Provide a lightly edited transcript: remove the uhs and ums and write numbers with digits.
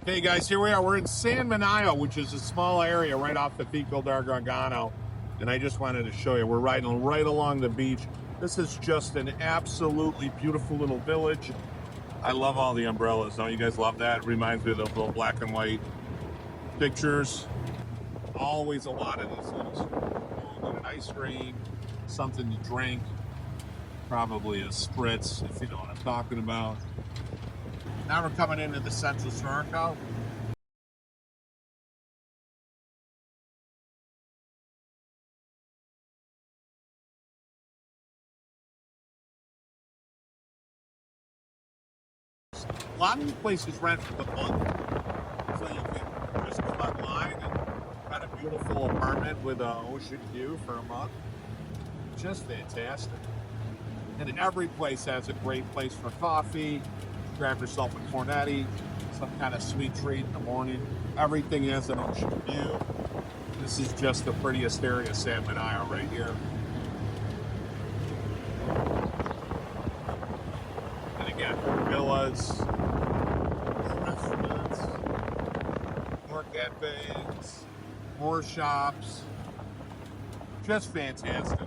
Okay, guys, here we are. We're in San Menaio, which is a small area right off the Pico del Gargano. And I just wanted to show you, we're riding right along the beach. This is just an absolutely beautiful little village. I love all the umbrellas. Don't you guys love that? It reminds me of those little black and white pictures. Always a lot of these little food, an ice cream, something to drink, probably a spritz, if you know what I'm talking about. Now we're coming into the Central Circle. A lot of these places rent for the month, so you can just come online and rent a beautiful apartment with an ocean view for a month. Just fantastic. And every place has a great place for coffee. Grab yourself a cornetti, some kind of sweet treat in the morning. Everything has an ocean view. This is just the prettiest area of San Menaio right here. And again, villas, more restaurants, more cafes, more shops. Just fantastic.